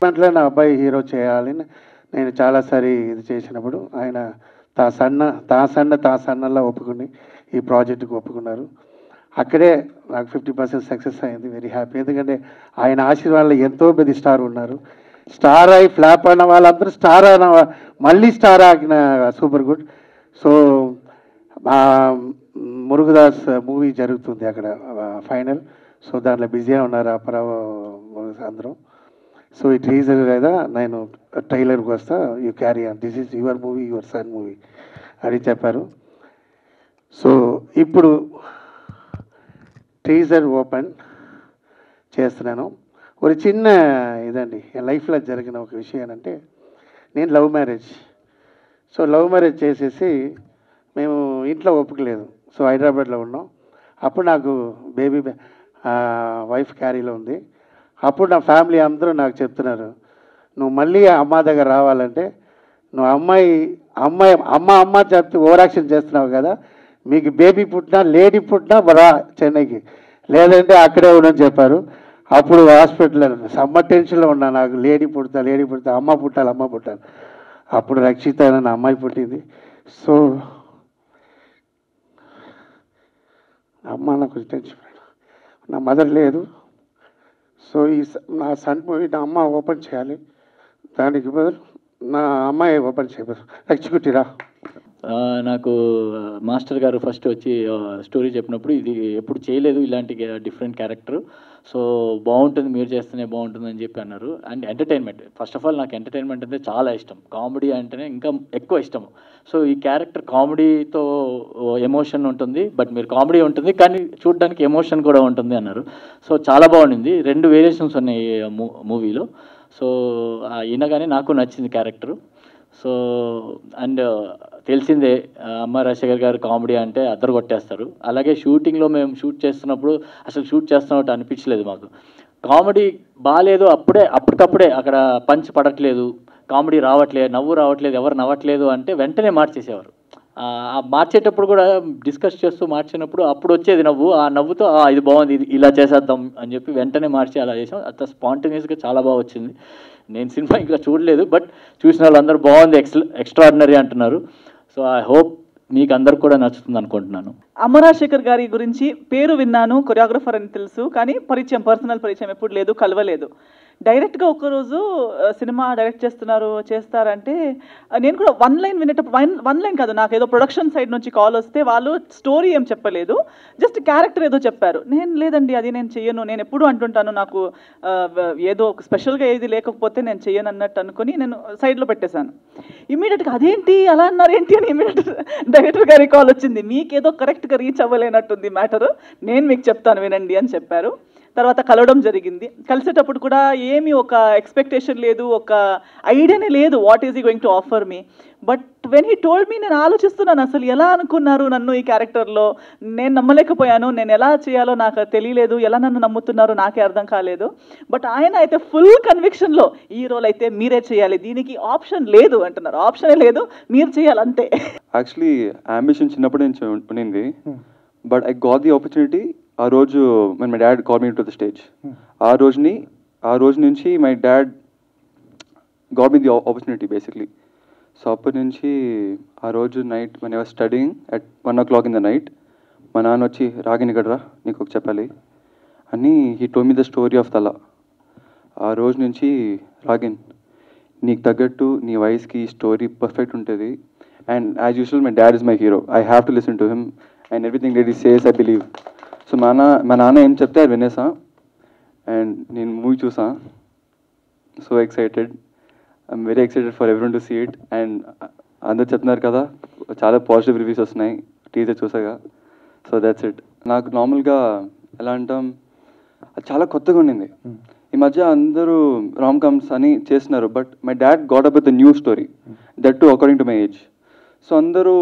దాంట్లో నా అబ్బాయి హీరో చేయాలని నేను చాలాసారి ఇది చేసినప్పుడు ఆయన తా సన్నలా ఒప్పుకుని ఈ ప్రాజెక్టుకు ఒప్పుకున్నారు. అక్కడే నాకు 50% సక్సెస్ అయింది. Very happy. ఎందుకంటే ఆయన ఆశీర్వాదంలో ఎంతో మంది స్టార్ ఉన్నారు. స్టార్ అయి ఫ్లాప్ అయిన వాళ్ళందరూ స్టార్ అయిన మళ్ళీ స్టార్ ఆగిన super good. So Murugadoss movie జరుగుతుంది అక్కడ ఫైనల్. సో దాంట్లో బిజీగా ఉన్నారు అపరావు అందరూ. సో ఈ టీజర్ కదా నేను ట్రైలర్కి వస్తా, you carry on, this is your movie, your son movie అని చెప్పారు. సో ఇప్పుడు టీజర్ ఓపెన్ చేస్తున్నాను. ఒక చిన్న ఇదండి లైఫ్లో జరిగిన ఒక విషయం ఏంటంటే, నేను love marriage. So love marriage చేసేసి మేము ఇంట్లో ఒప్పుకోలేదు. సో హైదరాబాద్లో ఉన్నాం. అప్పుడు నాకు బేబీ వైఫ్ క్యారీలో ఉంది. అప్పుడు నా ఫ్యామిలీ అందరూ నాకు చెప్తున్నారు, నువ్వు మళ్ళీ అమ్మ దగ్గర రావాలంటే నువ్వు అమ్మ చెప్తే ఓవర్ యాక్షన్ చేస్తున్నావు కదా, మీకు బేబీ పుట్టినా లేడీ పుట్టినా రా చెన్నైకి, లేదంటే అక్కడే ఉండని చెప్పారు. అప్పుడు హాస్పిటల్లో సమ్మర్ టెన్షన్లో ఉన్నా, నాకు లేడీ పుడతా అమ్మ పుట్టాలి. అప్పుడు రక్షిత నా అమ్మాయి పుట్టింది. సో అమ్మ నాకు టెన్షన్, నా మదర్ లేదు. సో నా సన్ మూవీ నా అమ్మ ఓపెన్ చేయాలి, దానికి బదులు నా అమ్మాయి ఓపెన్ చేయబోదు. ఎగ్జిక్యూటివ్రా నాకు మాస్టర్ గారు ఫస్ట్ వచ్చి స్టోరీ చెప్పినప్పుడు ఇది ఎప్పుడు చేయలేదు ఇలాంటి డిఫరెంట్ క్యారెక్టర్, సో బాగుంటుంది మీరు చేస్తేనే బాగుంటుంది అని చెప్పి అన్నారు. And entertainment, first of all నాకు ఎంటర్టైన్మెంట్ అంటే చాలా ఇష్టం, కామెడీ అంటేనే ఇంకా ఎక్కువ ఇష్టం. సో ఈ క్యారెక్టర్ కామెడీతో ఎమోషన్ ఉంటుంది, బట్ మీరు కామెడీ ఉంటుంది కానీ చూడడానికి ఎమోషన్ కూడా ఉంటుంది అన్నారు. సో చాలా బాగుండింది. 2 వేరియేషన్స్ ఉన్నాయి మూవీలో. సో ఈయనగానే నాకు నచ్చింది క్యారెక్టరు. సో అండ్ తెలిసిందే అమ్మ రాజశేఖర్ గారు కామెడీ అంటే అద్దరు కొట్టేస్తారు. అలాగే షూటింగ్లో మేము షూట్ చేస్తున్నప్పుడు అసలు షూట్ చేస్తున్నట్టు అనిపించలేదు మాకు. కామెడీ బాగాలేదు, అప్పటికప్పుడే అక్కడ పంచ్ పడట్లేదు, కామెడీ రావట్లేదు, నవ్వు రావట్లేదు, ఎవరు నవ్వట్లేదు అంటే వెంటనే మార్చేసేవారు. మార్చేటప్పుడు కూడా డిస్కస్ చేస్తూ మార్చినప్పుడు అప్పుడు వచ్చేది నవ్వు, ఆ నవ్వుతో ఇది బాగుంది, ఇది ఇలా చేసేద్దాం అని చెప్పి వెంటనే మార్చి అలా చేసాం. అంత స్పాంటేనియస్గా చాలా బాగా వచ్చింది. నేను సినిమా ఇంకా చూడలేదు, బట్ చూసిన వాళ్ళందరూ బాగుంది, ఎక్స్ట్రాడినరీ అంటున్నారు. సో ఐ హోప్ మీకు అందరికి కూడా నచ్చుతుంది అనుకుంటున్నాను. అమ్మ రాజశేఖర్ గారి గురించి పేరు విన్నాను, కొరియోగ్రఫర్ అని తెలుసు, కానీ పర్సనల్ పరిచయం ఎప్పుడు లేదు, కలవలేదు. డైరెక్ట్గా ఒకరోజు సినిమా డైరెక్ట్ చేస్తారంటే నేను కూడా 1 లైన్ వినేటప్పుడు 1 లైన్ కాదు, నాకు ఏదో ప్రొడక్షన్ సైడ్ నుంచి కాల్ వస్తే వాళ్ళు స్టోరీ ఏం చెప్పలేదు, జస్ట్ క్యారెక్టర్ ఏదో చెప్పారు. నేను లేదండి అది నేను చెయ్యను, నేను ఎప్పుడు అంటుంటాను నాకు ఏదో స్పెషల్గా ఏది లేకపోతే నేను చెయ్యను అన్నట్టు అనుకుని నేను సైడ్లో పెట్టేశాను. ఇమీడియట్గా అదేంటి అలా అన్నారు ఏంటి అని ఇమీడియట్ డైరెక్టర్ గారి కాల్ వచ్చింది, మీకేదో కరెక్ట్గా రీచ్ అవ్వలేనట్టుంది మ్యాటరు, నేను మీకు చెప్తాను వినండి అని చెప్పారు. తర్వాత కలవడం జరిగింది. కలిసేటప్పుడు కూడా ఏమీ ఒక ఎక్స్పెక్టేషన్ లేదు, ఒక ఐడియానే లేదు what is he going to offer me. But when he told me, నేను ఆలోచిస్తున్నాను అసలు ఎలా అనుకున్నారు నన్ను ఈ క్యారెక్టర్లో, నేను నమ్మలేకపోయాను, నేను ఎలా చేయాలో నాకు తెలియలేదు, ఎలా నన్ను నమ్ముతున్నారో నాకే అర్థం కాలేదు. బట్ ఆయన అయితే ఫుల్ కన్విక్షన్లో ఈ రోల్ అయితే మీరే చేయాలి, దీనికి ఆప్షన్ లేదు అంటున్నారు. ఆప్షనే లేదు, మీరు చేయాలి అంతే. యాక్చువల్లీ అంబిషన్ చిన్నప్పుడు నుంచి ఉండింది, but I got the opportunity ఆ రోజు when my dad called me to the stage. ఆ రోజు నుంచి my dad got me the opportunity basically. So అప్పటి నుంచి ఆ రోజు night when I was studying at 1 o'clock in the night, మా నాన్న వచ్చి రాగిన్ ఇక్కడ రా నీకు ఒక చెప్పాలి అని he told me the story of తల. ఆ రోజు నుంచి రాగిన్ నీకు తగ్గట్టు నీ వయసుకి ఈ స్టోరీ పర్ఫెక్ట్ ఉంటుంది, and as usual my dad is my hero. I have to listen to him and everything that he says I believe. So మా నాన్న ఏం చెప్తే అది వినేసా, అండ్ నేను మూవీ చూసా. So excited, I'm very excited for everyone to see it. And అందరు చెప్తున్నారు కదా చాలా పాజిటివ్ రివ్యూస్ వస్తున్నాయి టీజర్ చూసాగా. So that's it. నాకు నార్మల్గా ఎలా అంటాం, అది చాలా కొత్తగా ఉండింది. ఈ మధ్య అందరూ రామ్ కమ్స్ అని చేస్తున్నారు, but my dad got up with the new story, that to according to my age. So అందరూ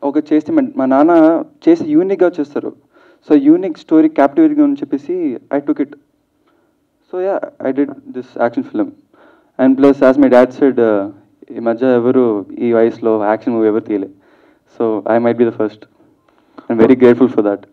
ఒక చేస్తే మా నాన్న చేసి యూనిక్గా చేస్తారు. సో యూనిక్ స్టోరీ క్యాప్టివేటింగ్ అని చెప్పేసి I took it. So yeah, I did this action film. And plus as my dad said, ఈ మధ్య ఎవరు ఈ వయసులో యాక్షన్ మూవీ ఎవరు తీయలే. So I might be the first. I'm very grateful for that.